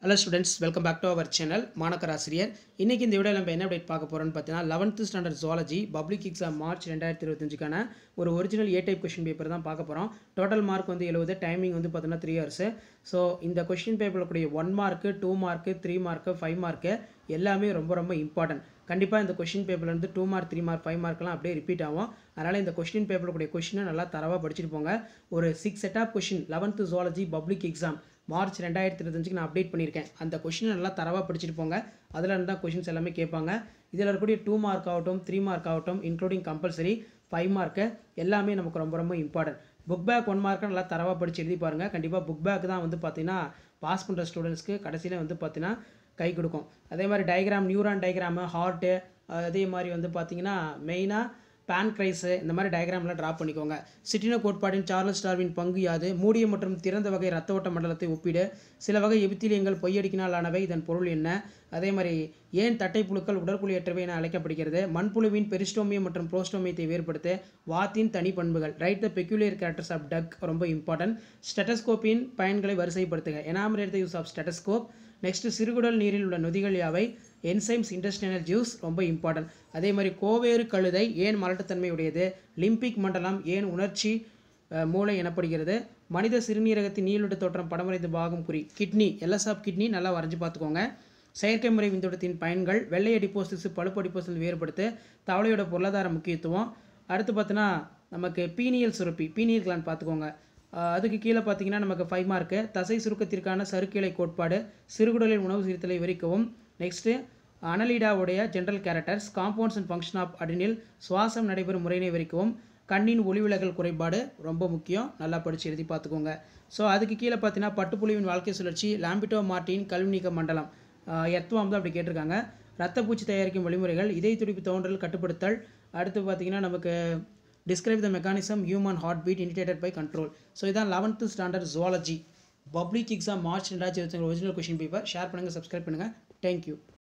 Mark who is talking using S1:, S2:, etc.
S1: Hello students, welcome back to our channel மாணக்கர் ஆசிரியர். இன்னைக்கு இந்த வீடியோல நம்ம என்ன அப்டேட் பார்க்க போறோம்னு பார்த்தீங்கன்னா 11th standard zoology public exam March 2025க்கான ஒரு original A type question paper தான் பார்க்க போறோம். டோட்டல் மார்க் வந்து 70, டைமிங் வந்து பார்த்தீங்கன்னா 3 hours. ஸோ இந்த क्वेश्चन பேப்பர்ல கூடிய 1 மார்க், 2 மார்க், 3 மார்க், 5 மார்க் எல்லாமே ரொம்ப இம்பார்ட்டன்ட். கண்டிப்பாக இந்த क्वेश्चन பேப்பர்ல இருந்து 2 மார்க், 3 மார்க், 5 மார்க்லாம் அப்படியே ரிப்பீட் ஆகும். அதனால இந்த क्वेश्चन பேப்பர்ல கூடிய क्वेश्चन நல்லா தரவா படிச்சிட்டு போங்க. ஒரு 6 set of question 11th zoology public exam March 2025க்கு நான் அப்டேட் பண்ணியிருக்கேன். அந்த கொஷினை நல்லா தரவாக படிச்சுட்டு போங்க. அதில் இருந்தால் கொஷின்ஸ் எல்லாமே கேட்பாங்க. இதில் இருக்கக்கூடிய 2 மார்க் ஆகட்டும், 3 மார்க் ஆகட்டும், இன்க்ளூடிங் கம்பல்சரி 5 மார்க்கு எல்லாமே நமக்கு ரொம்ப இம்பார்ட்டன்ட். புக் பேக் 1 மார்க்கை நல்லா தரவாக படித்து எழுதி பாருங்கள். கண்டிப்பாக புக் பேக் தான் வந்து பார்த்தீங்கன்னா பாஸ் பண்ணுற ஸ்டூடெண்ட்ஸ்க்கு கடைசியில் வந்து பார்த்தீங்கன்னா கை கொடுக்கும். அதே மாதிரி டயக்ராம், நியூரான் டயக்ராமு, ஹார்ட்டு, அதே மாதிரி வந்து பார்த்தீங்கன்னா மெயினாக பான்க்ரைஸு இந்த மாதிரி டயக்ராம்லாம் ட்ரா பண்ணிக்கோங்க. சிட்டினோ கோட்பாட்டின் சார்லஸ் டார்வின் பங்கு யாது? மூடிய மற்றும் திறந்த வகை இரத்த ஓட்ட மண்டலத்தை ஒப்பிடு. சில வகை எபித்திலியங்கள் பொய்யடிக்கினால் ஆனவை, இதன் பொருள் என்ன? அதே மாதிரி ஏன் தட்டைப்புழுக்கள் உடற்குழியற்றவை என அழைக்கப்படுகிறது? மண்புழுவின் பெரிஸ்டோமியம் மற்றும் புரோஸ்டோமியத்தை வேறுபடுத்த. வாத்தின் தனி பண்புகள். Write the peculiar characters of duck ரொம்ப இம்பார்ட்டன்ட். ஸ்டெட்டஸ்கோப்பின் பயன்களை வரிசைப்படுத்துக. Enumerate the use of stethoscope. Next சிறுகுடல் நீரில் உள்ள நொதிகள் யாவை? என்சைம்ஸ், இன்டெஸ்டைனல் ஜூஸ் ரொம்ப இம்பார்ட்டன்ட். அதே மாதிரி கோவேறு கழுதை ஏன் மலட்டுத்தன்மை உடையது? லிம்பிக் மண்டலம் ஏன் உணர்ச்சி மூளை எனப்படுகிறது? மனித சிறுநீரகத்தின் நீளுட தோற்றம் படமறைந்து பாகம் குறி. கிட்னி, எல்எஸ் ஆஃப் கிட்னி நல்லா வரைஞ்சி பார்த்துக்கோங்க. செயற்கை முறை விந்தோட்டத்தின் பயன்கள். வெள்ளை அடிப்போசிஸ் பழுப்பு அடிப்போசிஸ் வேறுபடுத்து. தவளையோட பொருளாதார முக்கியத்துவம். அடுத்து பார்த்தீங்கன்னா நமக்கு பீனியல் சுரப்பி, பீனியல் கிளாண்ட் பார்த்துக்கோங்க. அதுக்கு கீழே பார்த்தீங்கன்னா நமக்கு 5 மார்க்கு. தசை சுருக்கத்திற்கான சறுக்கிழை கோட்பாடு. சிறுகுடலில் உணவு சிரித்தலை விவரிக்கவும். நெக்ஸ்ட்டு அனலிடாவுடைய general characters. Compounds and function of அடினில். சுவாசம் நடைபெறும் முறையினை விவரிக்கவும். கண்ணின் ஒளிவிலகல் குறைபாடு ரொம்ப முக்கியம், நல்லா படித்து எழுதி பார்த்துக்கோங்க. ஸோ அதுக்கு கீழே பார்த்தீங்கன்னா பட்டுப்புழுவின் வாழ்க்கை சுழற்சி. லாம்பிட்டோ மார்டின் கல்வி நீக்க மண்டலம், எர்த்வாம் தான் அப்படி கேட்டிருக்காங்க. ரத்தப்பூச்சி தயாரிக்கும் வழிமுறைகள். இதய துடிப்பு தோன்றல் கட்டுப்படுத்தல். அடுத்து பார்த்தீங்கன்னா நமக்கு describe the mechanism human heart beat indicated by control. So இதான் 11th standard zoology public exam March 2025 original question paper. Share பண்ணுங்கள், சப்ஸ்கிரைப் பண்ணுங்கள். தேங்க்யூ.